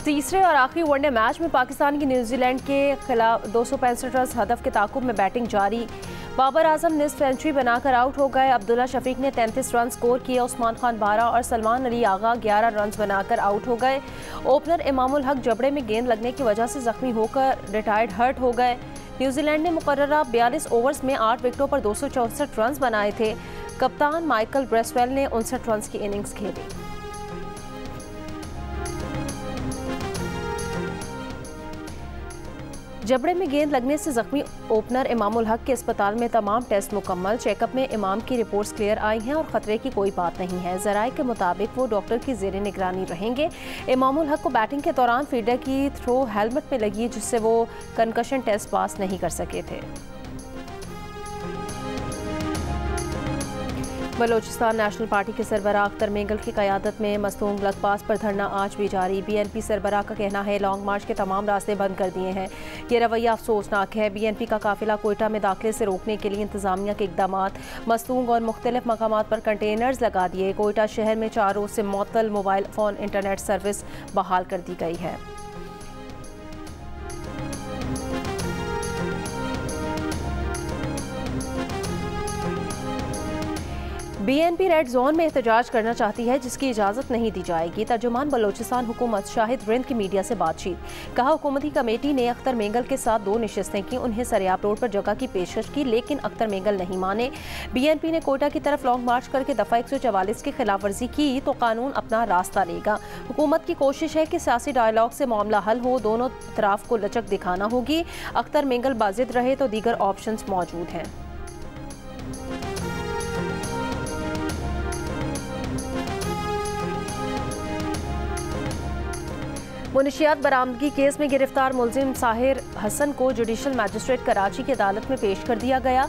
तीसरे और आखिरी वनडे मैच में पाकिस्तान की न्यूजीलैंड के खिलाफ 265 रन हदफ के ताकुब में बैटिंग जारी। बाबर आजम निस्फ सेंचुरी बनाकर आउट हो गए। अब्दुल्ला शफीक ने 33 रन स्कोर किए। उस्मान खान 12 और सलमान अली आगा 11 रन बनाकर आउट हो गए। ओपनर इमामुल हक जबड़े में गेंद लगने की वजह से जख्मी होकर रिटायर्ड हर्ट हो गए। न्यूजीलैंड ने मुकर्ररा 42 ओवर्स में 8 विकेटों पर 264 रन बनाए थे। कप्तान माइकल ब्रेसवेल ने 59 रन की इनिंग्स खेली। जबड़े में गेंद लगने से जख्मी ओपनर इमामुल हक के अस्पताल में तमाम टेस्ट मुकम्मल। चेकअप में इमाम की रिपोर्ट्स क्लियर आई हैं और खतरे की कोई बात नहीं है। ज़राए के मुताबिक वो डॉक्टर की ज़ेरे निगरानी रहेंगे। इमामुल हक को बैटिंग के दौरान फील्डर की थ्रो हेलमेट में लगी, जिससे वो कंकशन टेस्ट पास नहीं कर सके थे। बलोचिस्तान नेशनल पार्टी के सरबराह अख्तर मेंगल की क़यादत में मस्तूंग लगपास पर धरना आज भी जारी। BNP सरबराह का कहना है लॉन्ग मार्च के तमाम रास्ते बंद कर दिए हैं। ये रवैया अफसोसनाक है। BNP का काफिला कोयटा में दाखिले से रोकने के लिए इंतजामिया के इकदामात। मस्तूंग और मुख्तलिफ मकामात पर कंटेनर्स लगा दिए। कोयटा शहर में 4 रोज से मुअत्तल मोबाइल फ़ोन इंटरनेट सर्विस बहाल कर दी गई है। BNP रेड जोन में एहतजाज करना चाहती है, जिसकी इजाज़त नहीं दी जाएगी। तर्जुमान बलोचिस्तान हुकूमत शाहिद रिंद की मीडिया से बातचीत। कहा हुकूमती कमेटी ने अख्तर मेंगल के साथ 2 नशिस्तें की। उन्हें सरियाब रोड पर जगह की पेशकश की, लेकिन अख्तर मेंगल नहीं माने। BNP ने कोयटा की तरफ लॉन्ग मार्च करके दफ़ा 144 की खिलाफ वर्जी की तो कानून अपना रास्ता लेगा। हुकूमत की कोशिश है कि सियासी डायलॉग से मामला हल हो। दोनों तरफ को लचक दिखाना होगी। अख्तर मेंगल बाजिद रहे तो दीगर ऑप्शंस मौजूद हैं। मुनशियात बरामदगी केस में गिरफ्तार मुलजिम साहिर हसन को जुडिशल मैजिस्ट्रेट कराची की अदालत में पेश कर दिया गया।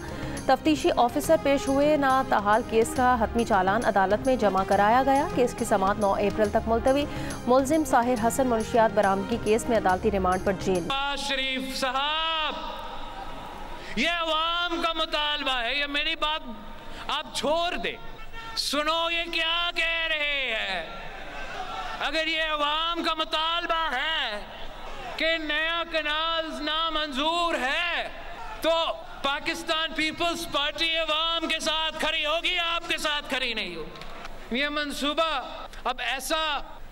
तफ्तीशी ऑफिसर पेश हुए। ना ताहाल केस का हतमी चालान अदालत में जमा कराया गया। केस की समाअत 9 अप्रैल तक मुलतवी। मुलजिम साहिर हसन मुनशियात बरामदगी केस में अदालती रिमांड पर जेल। शरीफ साहब, ये अवाम का मुतालबा है। ये मेरी बात आप छोड़ दे, सुनो ये क्या कह रहे हैं। अगर ये अवाम का मुतालबा है कि नया कनाल नामंजूर है तो पाकिस्तान पीपल्स पार्टी अवाम के साथ खड़ी होगी, आपके साथ खड़ी नहीं होगी। ये मंसूबा अब ऐसा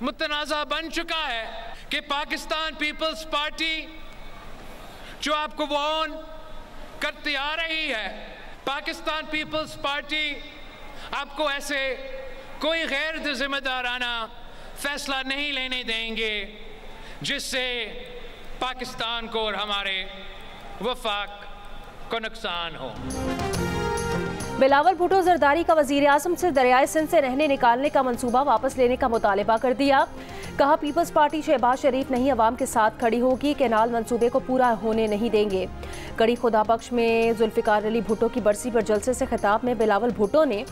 मुतनाज़ा बन चुका है कि पाकिस्तान पीपल्स पार्टी जो आपको वॉर्न करती आ रही है, पाकिस्तान पीपल्स पार्टी आपको ऐसे कोई गैर जिम्मेदाराना फैसला नहीं लेने देंगे जिससे पाकिस्तान को और हमारे वफाक को नुकसान हो। बिलावल भुट्टो जरदारी का वजीर आज़म से दरियाए सिंध से रहने निकालने का मंसूबा वापस लेने का मुतालबा कर दिया। कहा पीपल्स पार्टी शहबाज शरीफ नहीं अवाम के साथ खड़ी होगी। कैनाल मंसूबे को पूरा होने नहीं देंगे। कड़ी खुदाबख्श में जुल्फिकार अली भुट्टो की बरसी पर जलसे से खिताब में बिलावल भुट्टो ने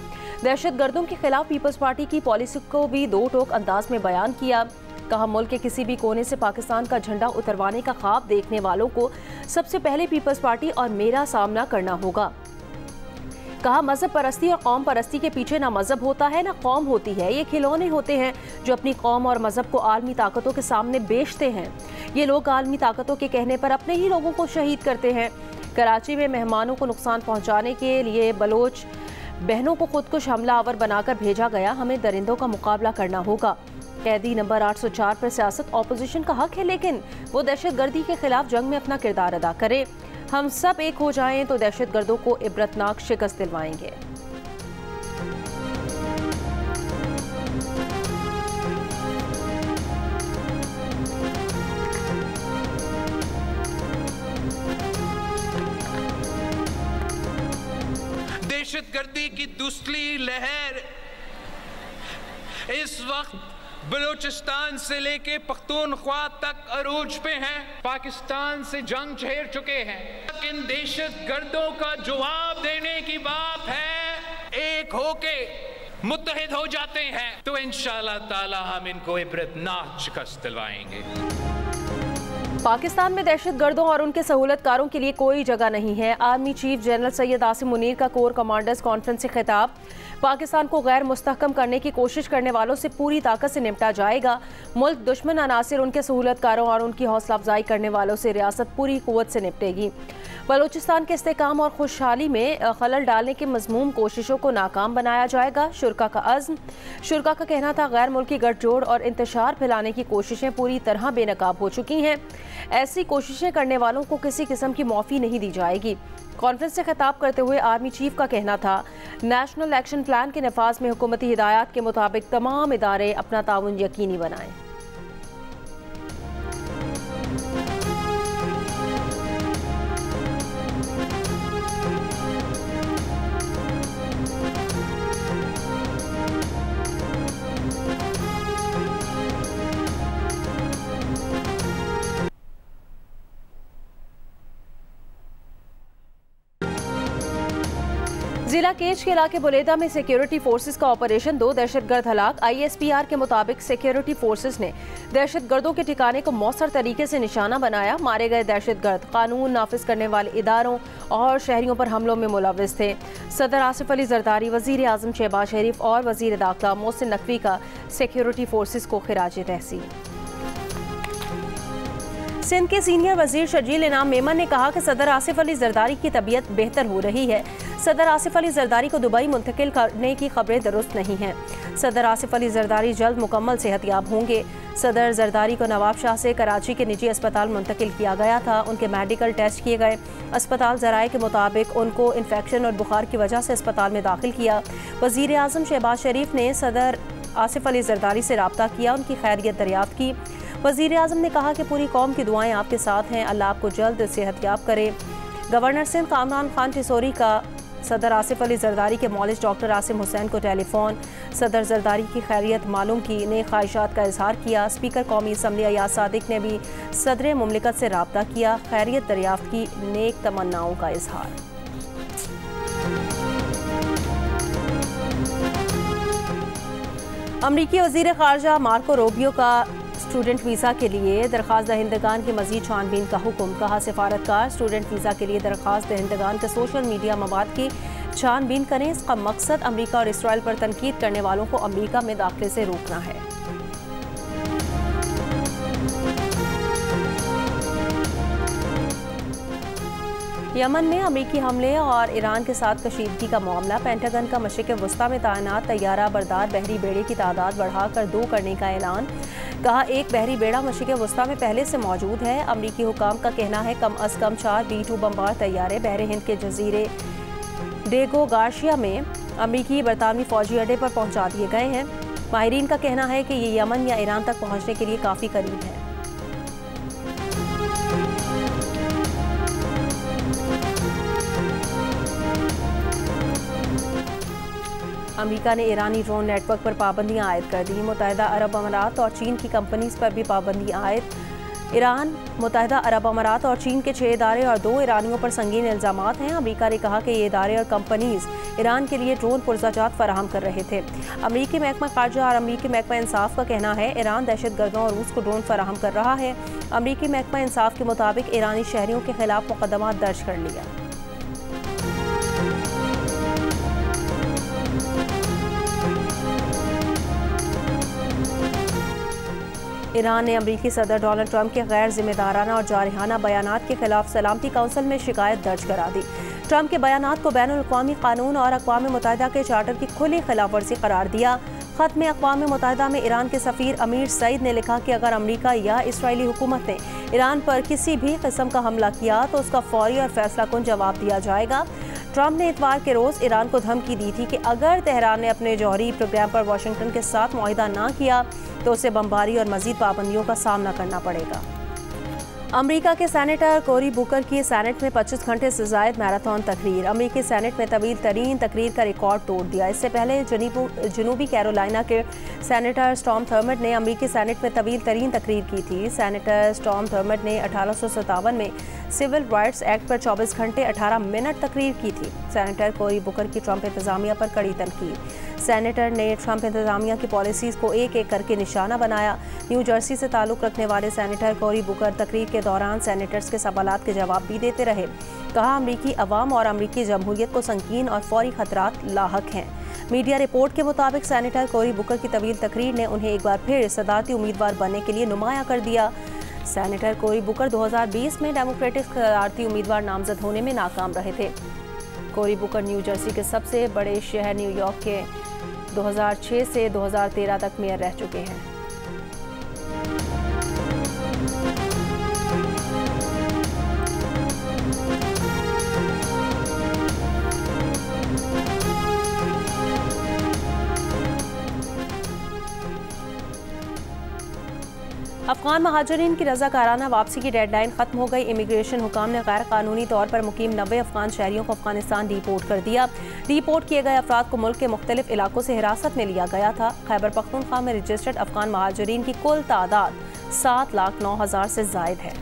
दहशत गर्दों के खिलाफ पीपल्स पार्टी की पॉलिसी को भी दो टोक अंदाज में बयान किया। कहा मुल्क के किसी भी कोने से पाकिस्तान का झंडा उतरवाने का ख्वाब देखने वालों को सबसे पहले पीपल्स पार्टी और मेरा सामना करना होगा। कहा मजहब परस्ती और कौम परस्ती के पीछे ना मजहब होता है ना कौम होती है। ये खिलौने होते हैं जो अपनी कौम और मजहब को आलमी ताकतों के सामने बेचते हैं। ये लोग आलमी ताकतों के कहने पर अपने ही लोगों को शहीद करते हैं। कराची में मेहमानों को नुकसान पहुंचाने के लिए बलोच बहनों को खुदकुश हमलावर बनाकर भेजा गया। हमें दरिंदों का मुकाबला करना होगा। कैदी नंबर 804 पर सियासत ऑपोजिशन का हक है, लेकिन वो दहशत गर्दी के खिलाफ जंग में अपना किरदार अदा करे। हम सब एक हो जाएं तो दहशत गर्दों को इबरतनाक शिकस्त दिलवाएंगे। दहशत गर्दी की दूसरी लहर इस वक्त बलूचिस्तान से लेके पख्तूनख्वा तक अरूज पे हैं। पाकिस्तान से जंग छेड़ चुके हैं। इन दहशत गर्दों का जवाब देने की बात है। एक होके मुत्तहिद हो जाते हैं तो इंशाअल्लाह ताला हम इनको इबरतनाक शिकस्त दिलवाएंगे। पाकिस्तान में दहशतगर्दों और उनके सहूलतकारों के लिए कोई जगह नहीं है। Army chief general Syed Asim Munir का कोर कमांडर्स कॉन्फ्रेंस से खिताब। पाकिस्तान को गैर मुस्तहकम करने की कोशिश करने वालों से पूरी ताकत से निपटा जाएगा। मुल्क दुश्मन अनासिर, उनके सहूलतकारों और उनकी हौसला अफजाई करने वालों से रियासत पूरी कुव्वत से निपटेगी। बलूचिस्तान के इस्तेहकाम और खुशहाली में खलल डालने की मज़मूम कोशिशों को नाकाम बनाया जाएगा। शुरा का अज़्म। शुरा का कहना था गैर मुल्की गठजोड़ और इंतशार फैलाने की कोशिशें पूरी तरह बेनकाब हो चुकी हैं। ऐसी कोशिशें करने वालों को किसी किस्म की माफ़ी नहीं दी जाएगी। कॉन्फ्रेंस से खिताब करते हुए आर्मी चीफ का कहना था नेशनल एक्शन प्लान के नफाज में हुकूमती हिदायत के मुताबिक तमाम इदारे अपना ताउन यकीनी बनाएं। जिला केच के इलाके बुलेदा में सिक्योरिटी फोर्सेस का ऑपरेशन 2 दहशतगर्द हलाक। ISPR के मुताबिक सिक्योरिटी फोर्सेस ने दहशतगर्दों के ठिकाने को मौसर तरीके से निशाना बनाया। मारे गए दहशतगर्द कानून नाफिज करने वाले इदारों और शहरियों पर हमलों में मुलव्विस थे। सदर आसिफ अली जरदारी, वजीर आजम शहबाज शरीफ और वजीर दाखिला मोहसिन नकवी का सिक्योरिटी फोर्सेस को खिराज तहसीन। सिंध के सीनियर वजीर शर्जील इनाम मेमन ने कहा कि सदर आसिफ अली जरदारी की तबीयत बेहतर हो रही है। सदर आसिफ अली जरदारी को दुबई मुंतकिल करने की खबरें दुरुस्त नहीं हैं। सदर आसिफ अली जरदारी जल्द मुकम्मल सेहतयाब होंगे। सदर जरदारी को नवाब शाह से कराची के निजी अस्पताल मुंतकिल किया गया था। उनके मेडिकल टेस्ट किए गए। अस्पताल ज़राए के मुताबिक उनको इन्फेक्शन और बुखार की वजह से अस्पताल में दाखिल किया। वजीर आजम शहबाज शरीफ ने सदर आसिफ अली जरदारी से रब्ता किया, उनकी खैरियत दरियाफ्त की। वजीर आजम ने कहा कि पूरी कौम की दुआएं आपके साथ हैं, अल्लाह आपको जल्द सेहतयाब करे। गवर्नर सिंध कामरान खान टिसोरी का सदर आसिफ अली जरदारी के मौलिज डॉक्टर आसिम हुसैन को टेलीफोन। सदर जरदारी की खैरियत मालूम की, नेक ख्वाहिशात का इजहार किया। स्पीकर कौमी असम्बली अयाज सादिक ने भी सदर मुमलिकत से रब्ता किया, खैरियत दरियाफ्त की, नेक तमन्नाओं का इजहार। अमरीकी वज़ीर ख़ारजा मार्को रूबियो का स्टूडेंट वीज़ा के लिए दरख्वास्त दहिंदगान की मज़ीद छानबीन का हुक्म। कहा सफारतकार स्टूडेंट वीज़ा के लिए दरख्वास्त दहिंदगान के सोशल मीडिया मवाद की छानबीन करें। इसका मकसद अमरीका और इसराइल पर तनकीद करने वालों को अमरीका में दाखिले से रोकना है। यमन में अमरीकी हमले और ईरान के साथ कशीदगी का मामला। पेंटागन का मशरिक़ वस्ता में तैनात तैयारा बरदार बहरी बेड़े की तादाद बढ़ाकर 2 करने का ऐलान। कहा एक बहरी बेड़ा मशरिक़ वस्ता में पहले से मौजूद है। अमरीकी हुकाम का कहना है कम अज़ कम 4 B-2 बमबार तैयारे बहरे हिंद के जजीरे डेगो गार्शिया में अमरीकी बरतानवी फौजी अड्डे पर पहुंचा दिए गए हैं। माहिरीन का कहना है कि ये यमन या ईरान तक पहुंचने के लिए काफ़ी करीब है। अमेरिका ने ईरानी ड्रोन नेटवर्क पर पाबंदियां आयद कर दी। मुत्तहिदा अरब अमारात और चीन की कंपनीज पर भी पाबंदी आयद। ईरान, मुत्तहिदा अरब अमारात और चीन के 6 इदारे और 2 ईरानियों पर संगीन इल्ज़ामात हैं। अमेरिका ने कहा कि ये इदारे और कंपनीज ईरान के लिए ड्रोन पुर्जाजात फराहम कर रहे थे। अमरीकी महकमा खारजा और अमरीकी महकमा इंसाफ का कहना है ईरान दहशतगर्दों और रूस को ड्रोन फराहम कर रहा है। अमरीकी महकमा इंसाफ के मुताबिक ईरानी शहरियों के खिलाफ मुकदमा दर्ज कर लिया। ईरान ने अमरीकी सदर डोनाल्ड ट्रंप के गैर जिम्मेदाराना और जारहाना बयानात के खिलाफ सलामती काउंसिल में शिकायत दर्ज करा दी। ट्रंप के बयानात को बैनुल-अक़वामी कानून और अक़वाम मुत्तहिदा के चार्टर की खुली खिलाफ वर्जी करार दिया। ख़त में अक़वाम मुत्तहिदा में ईरान के सफ़ीर अमीर सईद ने लिखा कि अगर अमरीका या इसराइली हुकूमत ने ईरान पर किसी भी किस्म का हमला किया तो उसका फौरी और फैसला कुन जवाब दिया जाएगा। ट्रंप ने इतवार के रोज़ ईरान को धमकी दी थी कि अगर तेहरान ने अपने जौहरी प्रोग्राम पर वाशिंगटन के साथ मुआहिदा ना किया तो उसे बमबारी और मज़ीद पाबंदियों का सामना करना पड़ेगा। अमेरिका के सेनेटर कोरी बुकर की सेनेट में 25 घंटे से ज़ायद मैराथन तकरीर। अमेरिकी सेनेट में तवील तरीन तकरीर का रिकॉर्ड तोड़ दिया। इससे पहले जनूबी कैरोलिना के सेनेटर स्टॉर्म थर्मट ने अमेरिकी सेनेट में तवील तरीन तकरीर की थी। सेनेटर स्टॉर्म थर्मट ने 1857 में सिविल राइट्स एक्ट पर 24 घंटे 18 मिनट तकरीर की थी। सेनेटर कोरी बुकर की ट्रंप इंतजामिया पर कड़ी तनकीद। सेनेटर ने ट्रंप इंतजामिया की पॉलिसीज़ को एक एक करके निशाना बनाया। न्यू जर्सी से ताल्लुक़ रखने वाले सेनेटर कोरी बुकर तकरीर के दौरान सेनेटर्स के सवालात के जवाब भी देते रहे। कहा, अमरीकी अवाम और अमरीकी जमहूरियत को संगीन और फौरी खतरात लाहक हैं। मीडिया रिपोर्ट के मुताबिक सेनेटर कोरी बुकर की तवील तकरीर ने उन्हें एक बार फिर सदारती उम्मीदवार बनने के लिए नुमाया कर दिया। सेनेटर कोरी बुकर 2020 में डेमोक्रेटिक सदारती उम्मीदवार नामजद होने में नाकाम रहे थे। कोरी बुकर न्यू जर्सी के सबसे बड़े शहर न्यूयॉर्क के 2006 से 2013 तक मेयर रह चुके हैं। अफगान महाजरीन की रज़ाकाराना वापसी की डेडलाइन खत्म हो गई। इमिग्रेशन हुकाम ने गैर कानूनी तौर पर मुकीम 90 अफगान शहरियों को अफगानिस्तान डिपोर्ट कर दिया। डिपोर्ट किए गए अफराद को मुल्क के मुख्तलिफ इलाकों से हिरासत में लिया गया था। खैबर पख्तूनख्वा में रजिस्टर्ड अफगान महाजरीन की कुल तादाद 7,09,000 से जायद है।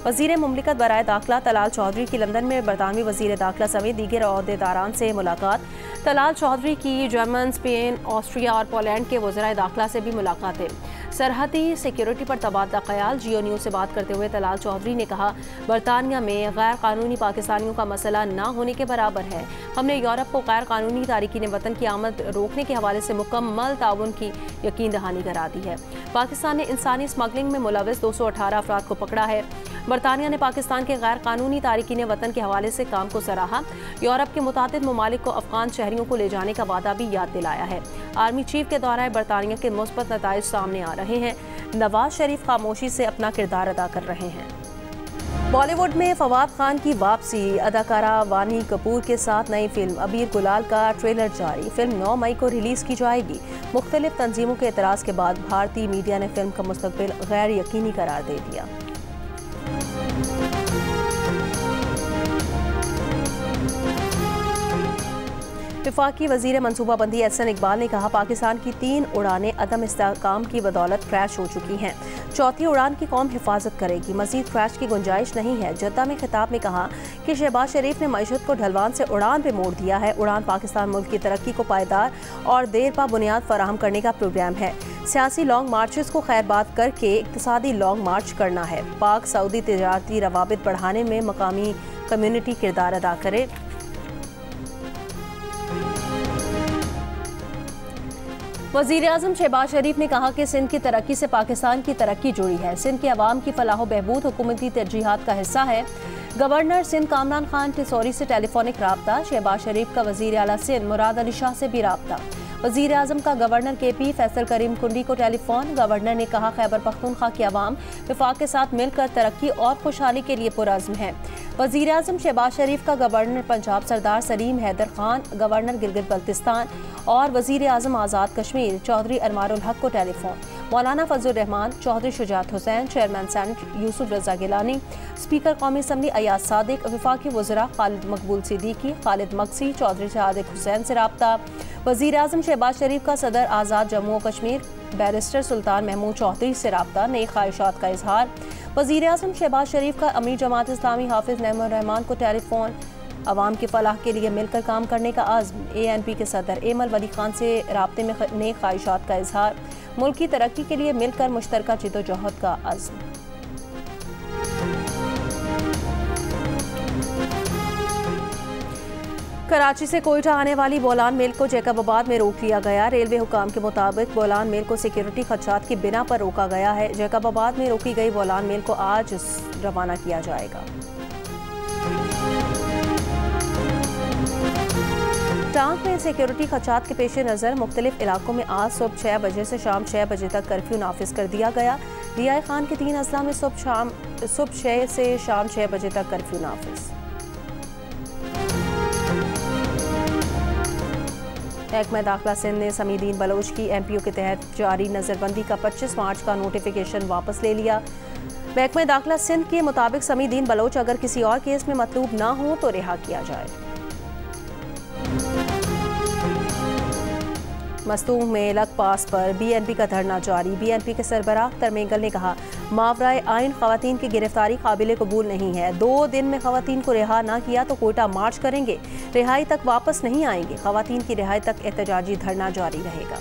वज़ीर मुमलिकत बराए दाखिला तलाल चौधरी की लंदन में बरतानवी वज़ीर दाखिला समेत दीगर ओहदेदारान से मुलाकात। तलाल चौधरी की जर्मन, स्पेन, ऑस्ट्रिया और पोलैंड के वज़राए दाखिला से भी मुलाकातें। सरहदी सिक्योरिटी पर तबादला ख्याल। जियो न्यूज़ से बात करते हुए तलाल चौधरी ने कहा, बरतानिया में गैर कानूनी पाकिस्तानियों का मसला ना होने के बराबर है। हमने यूरोप को गैर कानूनी तारिकीन वतन की आमद रोकने के हवाले से मुकम्मल ताउन की यकीन दहानी करा दी है। पाकिस्तान ने इंसानी स्मगलिंग में मुलविस 218 अफराद को पकड़ा है। बरतानिया ने पाकिस्तान के गैर कानूनी तारिकीन वतन के हवाले से काम को सराहा। यूरोप के मुतादिद ममालिक को अफगान शहरियों को ले जाने का वादा भी याद दिलाया है। आर्मी चीफ के दौरान बरतानिया के मुस्बत नताइज सामने आ रहे हैं। नवाज शरीफ खामोशी से अपना किरदार अदा कर रहे हैं। बॉलीवुड में फवाद खान की वापसी। अदाकारा वानी कपूर के साथ नई फिल्म अबीर गुलाल का ट्रेलर जारी। फिल्म 9 मई को रिलीज की जाएगी। मुख्तलिफ तंजीमों के एतराज़ के बाद भारतीय मीडिया ने फिल्म का मुस्तकबिल गैर यकीनी करार दे दिया। वफाकी वज़ीर मनसूबाबंदी एहसन इकबाल ने कहा, पाकिस्तान की 3 उड़ानें अदम इस्तेहकाम की बदौलत क्रैश हो चुकी हैं। चौथी उड़ान की कौम हिफाजत करेगी। मज़ीद क्रैश की गुंजाइश नहीं है। जद्दा में खिताब में कहा कि शहबाज शरीफ ने मईशत को ढलवान से उड़ान पे मोड़ दिया है। उड़ान पाकिस्तान मुल्क की तरक्की को पायदार और देर पा बुनियाद फराहम करने का प्रोग्राम है। सियासी लॉन्ग मार्चेस को खैरबाद करके इक्तिसादी लॉन्ग मार्च करना है। पाक सऊदी तिजारती रवाबित बढ़ाने में मकामी कम्यूनिटी किरदार अदा करे। वज़ीर आज़म शहबाज शरीफ ने कहा कि सिंध की तरक्की से पाकिस्तान की तरक्की जुड़ी है। सिंध के अवाम की फलाह बहबूद हुकूमती तरजीहात का हिस्सा है। गवर्नर सिंध कामरान खान टिसौरी से टेलीफोनिक राब्ता। शहबाज शरीफ का वज़ीर आला सिंध मुराद अली शाह से भी राब्ता। वज़ीर आज़म का गवर्नर KP फैसल करीम कुंडी को टेलीफोन। गवर्नर ने कहा, खैबर पख्तूनख्वा की अवाम वफाक के साथ मिलकर तरक्की और खुशहाली के लिए पुरअज़्म है। वज़ीर आज़म शहबाज शरीफ का गवर्नर पंजाब सरदार सलीम हैदर खान, गवर्नर गिलगित बल्तिस्तान और वज़ीर आज़म आज़ाद कश्मीर चौधरी अनवारुल हक को टेलीफोन। मौलाना फजल रहमान, चौधरी शुजात हुसैन, चेयरमैन सेनेट यूसुफ रजा गिलानी, स्पीकर कौमी असम्बली अयाज सादिक, वफाकी वज़रा खालिद मकबूल सिद्दीकी, खालिद मक्सी, चौधरी सादिक हुसैन से राब्ता। वज़ीर आज़म शहबाज शरीफ का सदर आज़ाद जम्मू और कश्मीर बैरिस्टर सुल्तान महमूद चौधरी से राब्ता। नई ख्वाहिशात का इजहार। वज़ीर आज़म शहबाज शरीफ का अमीर जमात इस्लामी हाफिज़ नईमुर रहमान को टेलीफोन। अवाम की फलाह के लिए मिलकर काम करने का आज़्म। ANP के सदर एमल वली खान से राब्ते में नई ख्वाहिशात का इजहार। मुल्क की तरक्की के लिए मिलकर मुश्तरका जिद्दोजहद का आज़्म। कराची से कोयटा आने वाली बोलान मेल को जैकबाबाद में रोक लिया गया। रेलवे हुकाम के मुताबिक बोलान मेल को सिक्योरिटी खदशात की बिना पर रोका गया है। जैकबाबाद में रोकी गई बोलान मेल को आज रवाना किया जाएगा। टांग में सिक्योरिटी खदशात के पेश नज़र मुख्तलिफ इलाकों में आज सुबह 6 बजे से शाम 6 बजे तक कर्फ्यू नाफिज कर दिया गया। DI खान के 3 अजला में सुबह 6 से शाम 6 बजे तक कर्फ्यू नाफिज। महकमा दाखिला सिंध ने समीदीन बलोच की MPO के तहत जारी नज़रबंदी का 25 मार्च का नोटिफिकेशन वापस ले लिया। महकमा दाखिला सिंध के मुताबिक समीदीन बलोच अगर किसी और केस में मतलूब ना हो तो रिहा किया जाए। मस्तूंग में लग पास पर BNP का धरना जारी। BNP के सरबराह तरमेंगल ने कहा, मावराए आइन खवातीन की गिरफ्तारी काबिल कबूल नहीं है। 2 दिन में खवातीन को रिहा ना किया तो कोयटा मार्च करेंगे। रिहाई तक वापस नहीं आएंगे। खवातीन की रिहाई तक एहतजाजी धरना जारी रहेगा।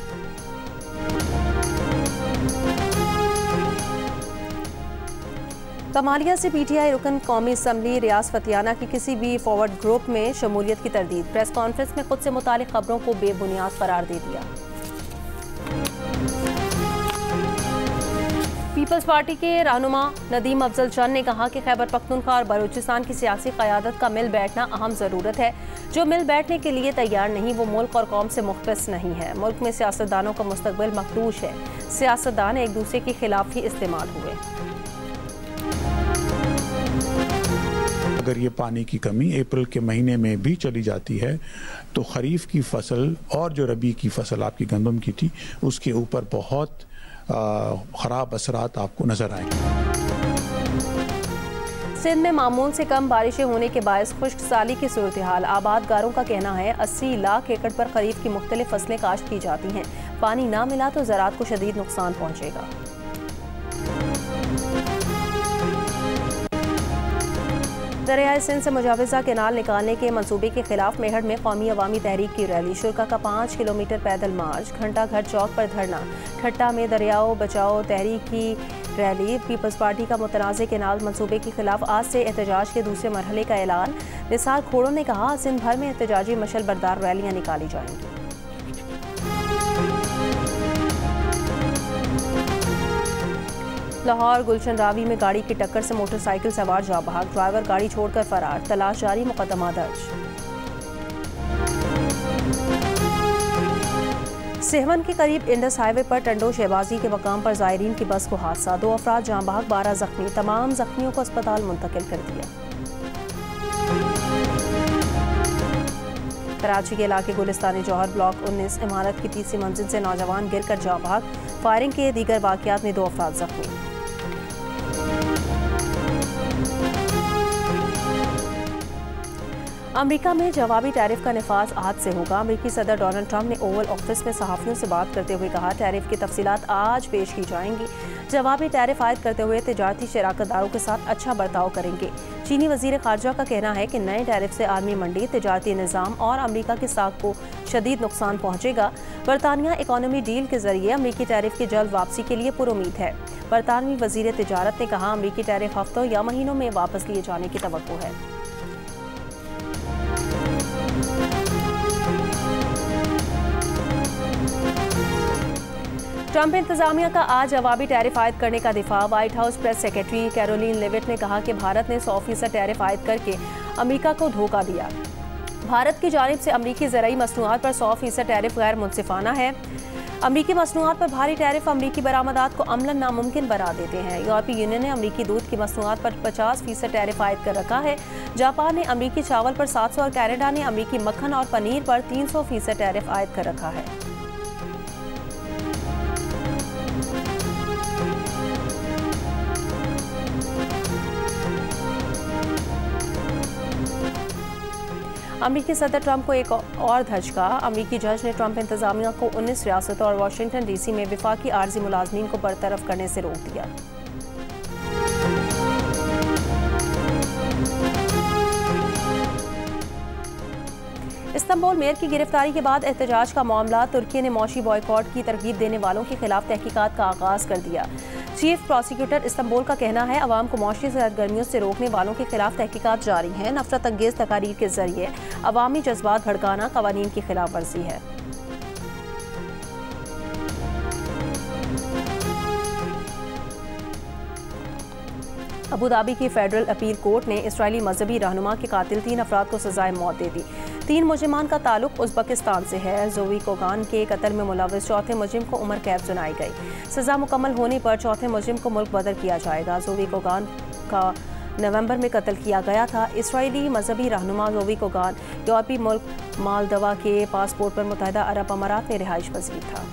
कमालिया से पीटीआई रुकन कौमी असम्बली रियाज फतियाना की किसी भी फॉरवर्ड ग्रुप में शमूलियत की तरदीद। प्रेस कॉन्फ्रेंस में खुद से मुतालिक खबरों को बेबुनियाद करार दे दिया। पीपल्स पार्टी के रहनुमा नदीम अफजल चंद ने कहा कि खैबर पख्तूनख्वा और बलूचिस्तान की सियासी क़यादत का मिल बैठना अहम ज़रूरत है। जो मिल बैठने के लिए तैयार नहीं वो मुल्क और कौम से मुख्तस नहीं है। मुल्क में सियासतदानों का मुस्तकबिल मखदूश है। सियासतदान एक दूसरे के खिलाफ ही इस्तेमाल हुए। अगर ये पानी की कमी अप्रैल के महीने में भी चली जाती है तो खरीफ की फसल और जो रबी की फसल आपकी गंदम की थी उसके ऊपर बहुत ख़राब असरात आपको नज़र आएंगे। सिंध में मामूल से कम बारिशें होने के बायस खुश्क साली की सूरत हाल। आबादगारों का कहना है 80 लाख एकड़ पर खरीफ की मुख्तलिफ फसलें काश्त की जाती हैं। पानी ना मिला तो ज़राअत को शदीद नुकसान पहुँचेगा। दरियाए सिंध से मुजाविजा केनाल निकालने के मंसूबे के खिलाफ मेहड़ में कौमी अवामी तहरीक की रैली। शुरा का 5 किलोमीटर पैदल मार्च। घंटा घर चौक पर धरना। ठट्टा में दरियाओ बचाओ तहरीक की रैली। पीपल्स पार्टी का मुतनाज़े केनाल मंसूबे के खिलाफ आज से एहतजाज के दूसरे मरहले का ऐलान। निसार खोड़ो ने कहा सिंध भर में एहतजाजी मशल बरदार रैलियाँ निकाली जाएंगी। लाहौर गुलशन रावी में गाड़ी की टक्कर से मोटरसाइकिल सवार जा भाग। ड्राइवर गाड़ी छोड़कर फरार। तलाश जारी। मुकदमा दर्ज। सेहवन के करीब इंडस हाईवे पर टंडो शहबाजी के मकाम पर जायरीन की बस को हादसा। 2 अफराद जाँ बहक 12 जख्मी। तमाम जख्मियों को अस्पताल मुंतकिल कर दिया। कराची के इलाके गुलिस्तानी जौहर ब्लॉक 19 इमारत की तीसरी मंजिल से नौजवान गिरकर जाँ बहक। फायरिंग के दीगर वाक़यात में 2 अफराद जख्मी। अमेरिका में जवाबी टैरिफ का निफाज आज से होगा। अमेरिकी सदर डोनाल्ड ट्रंप ने ओवल ऑफिस में सहाफ़ियों से बात करते हुए कहा टैरिफ की तफसीलात आज पेश की जाएंगी। जवाबी टैरिफ आयद करते हुए तिजारती शराकतदारों के साथ अच्छा बर्ताव करेंगे। चीनी वज़ीर ख़ारजा का कहना है कि नए टैरिफ से आलमी मंडी, तिजारती निज़ाम और अमेरिका की साख को शदीद नुकसान पहुँचेगा। बरतानिया इकॉनमी डील के जरिए अमेरिकी टैरिफ की जल्द वापसी के लिए पुरुमीद है। बरतानवी वज़ीर तिजारत ने कहा अमेरिकी टैरिफ हफ्तों या महीनों में वापस लिए जाने की तवक्को है। ट्रंप इंतजामिया का आज जवाबी टैरिफ आयद करने का दिफा। White House press secretary Karoline Leavitt ने कहा कि भारत ने 100% टैरिफ आयद करके अमेरिका को धोखा दिया। भारत की जानिब से अमरीकी ज़राई मसनूआत पर 100% टैरिफ गैर मुनसिफाना है। अमरीकी मसनूआत पर भारी टैरिफ अमरीकी बरामदात को अमलन नामुमकिन बना देते हैं। यूरोपीय यूनियन ने अमरीकी दूध की मसनूआत पर 50% टैरिफ आयद कर रखा है। जापान ने अमरीकी चावल पर 700 और कनाडा ने अमरीकी मक्खन और पनीर पर 300% टैरिफ आयद कर रखा है। अमरीकी सदर ट्रंप को एक और धचका। अमरीकी जज ने ट्रंप इंतजामिया को 19 रियासतों और वाशिंगटन डीसी में विफाकी आर्जी मुलाजमीन को बरतरफ करने से रोक दिया। इस्तांबुल मेयर की गिरफ्तारी के बाद एहतजाज का मामला। तुर्की ने मौशी बॉयकॉट की तरगीब देने वालों के खिलाफ तहकीकात का आगाज कर दिया। चीफ प्रोसिक्यूटर इस्तांबुल का कहना है अवाम को मौशी सरगर्मियों से रोकने वालों के खिलाफ तहकीकात जारी हैं। नफरत अंगेज तकारीर के जरिए अवामी जज्बात भड़काना कवानीन की खिलाफ वर्जी है। अबू धाबी की फेडरल अपील कोर्ट ने इस्राएली मजहबी रहनुमा के कातिल 3 अफराद को सजाए मौत दे दी। 3 मुजरिमान का ताल्लुक उज़्बेकिस्तान से है। जोवी कोगान के कत्ल में मुलविस चौथे मुजरिम को उम्र कैद सुनाई गई। सजा मुकम्मल होने पर चौथे मुजरिम को मुल्क बदर किया जाएगा। जोवी कोगान का नवंबर में कत्ल किया गया था। इसराइली मजहबी रहनुमा जोवी कोगान यूरोपीय मुल्क मालदवा के पासपोर्ट पर मुत्तहिदा अरब अमारात में रिहाइश पजीर था।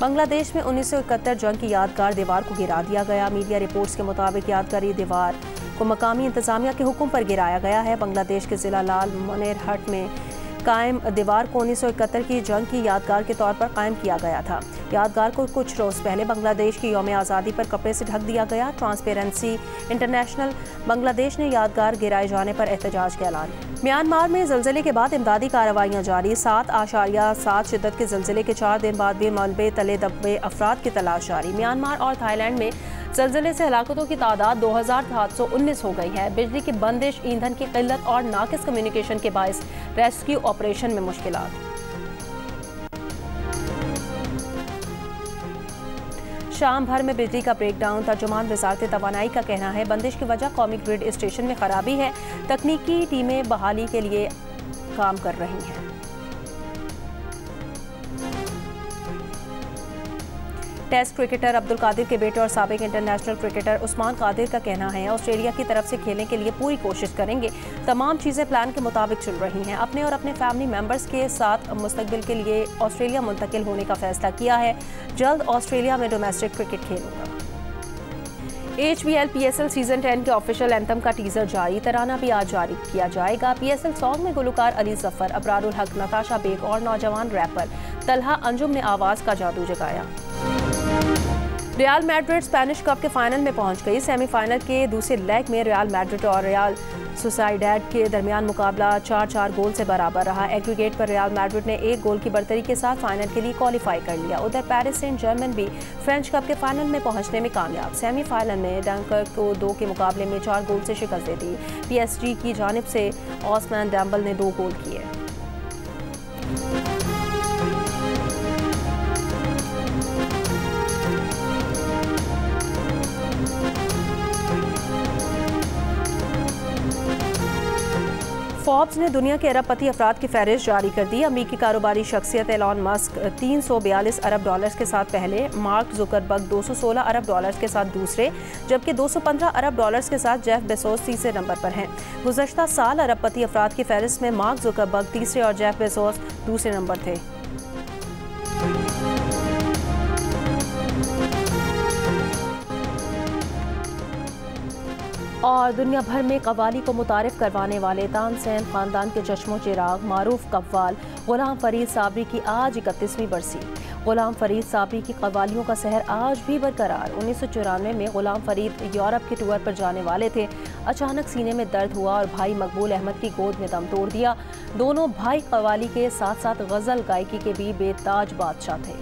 बांग्लादेश में 1971 जंग की यादगार दीवार को गिरा दिया गया। मीडिया रिपोर्ट्स के मुताबिक यादगारी दीवार को मकामी इंतजामिया के हुक्म पर गिराया गया है। बांग्लादेश के जिला लाल मोनेरहट में कायम दीवार को 1971 की जंग की यादगार के तौर पर कायम किया गया था। यादगार को कुछ रोज़ पहले बांग्लादेश की यौम आज़ादी पर कपड़े से ढक दिया गया। ट्रांसपेरेंसी इंटरनेशनल बांग्लादेश ने यादगार गिराए जाने पर एहतजाज का ऐलान। म्यांमार में ज़लज़ले के बाद इमदादी कार्रवाइयाँ जारी। 7.7 शिद्दत के ज़लज़ले के 4 दिन बाद भी मलबे तले दबे अफराद की तलाश जारी। म्यांमार और थाईलैंड में ज़लज़ले से हलाकतों की तादाद 2719 हो गई है। बिजली की बंदिश, ईंधन की किल्लत और नाकिस कम्युनिकेशन के बायस रेस्क्यू ऑपरेशन में मुश्किलात। शाम भर में बिजली का ब्रेकडाउन। तर्जुमान वज़ारत तवानाई का कहना है बंदिश की वजह कौमी ग्रिड स्टेशन में खराबी है। तकनीकी टीमें बहाली के लिए काम कर रही हैं। टेस्ट क्रिकेटर अब्दुल कादिर के बेटे और साबिक इंटरनेशनल क्रिकेटर उस्मान कादिर का कहना है ऑस्ट्रेलिया की तरफ से खेलने के लिए पूरी कोशिश करेंगे। तमाम चीज़ें प्लान के मुताबिक चल रही हैं। अपने और अपने फैमिली मेंबर्स के साथ मुस्तकबिल के लिए ऑस्ट्रेलिया मुंतकिल होने का फैसला किया है। जल्द ऑस्ट्रेलिया में डोमेस्टिक क्रिकेट खेलूंगा। HBL PSL सीजन 10 के ऑफिशियल एंथम का टीजर जारी। तराना भी आज जारी किया जाएगा। PSL सॉन्ग में गुलकार अली जफर, अबरारुल हक, नताशा बेग और नौजवान रैपर तलहा अंजुम ने आवाज़ का जादू जगाया। रियल मैड्रिड स्पेनिश कप के फाइनल में पहुंच गई। सेमीफाइनल के दूसरे लेग में रियल मैड्रिड और रियल सोसाइडेड के दरमियान मुकाबला 4-4 गोल से बराबर रहा। एग्रीगेट पर रियल मैड्रिड ने 1 गोल की बढ़तरी के साथ फाइनल के लिए क्वालिफाई कर लिया। उधर पेरिस सेंट जर्मन भी फ्रेंच कप के फाइनल में पहुंचने में कामयाब। सेमीफाइनल में डंकर्क को 2 के मुकाबले में 4 गोल से शिकस्त दे दी। PSG की जानिब से ऑस्मान डेम्बल ने 2 गोल किए। फोर्ब्स ने दुनिया के अरबपति अफराद की फहरिस्त जारी कर दी। अमेरिकी कारोबारी शख्सियत एलॉन मस्क $342 अरब के साथ पहले, मार्क जुकरबर्ग $216 अरब के साथ दूसरे, जबकि $215 अरब के साथ जेफ बेजोस तीसरे नंबर पर हैं। गुज़श्ता साल अरबपति अफराद की फहरिस्त में मार्क जुकरबर्ग तीसरे और जेफ बेजोस दूसरे नंबर थे। और दुनिया भर में कव्वाली को मुतारिफ करवाने वाले तानसेन ख़ानदान के चश्मो चिराग मारूफ कव्वाल ग़ुलाम फ़रीद साबरी की आज 31वीं बरसी। ग़ुलाम फ़रीद साबरी की कव्वालियों का सहर आज भी बरकरार। 1994 में ग़ुलाम फ़रीद यूरोप के टूर पर जाने वाले थे। अचानक सीने में दर्द हुआ और भाई मकबूल अहमद की गोद में दम तोड़ दिया। दोनों भाई कव्वाली के साथ साथ गज़ल गायकी के भी बेताज बादशाह थे।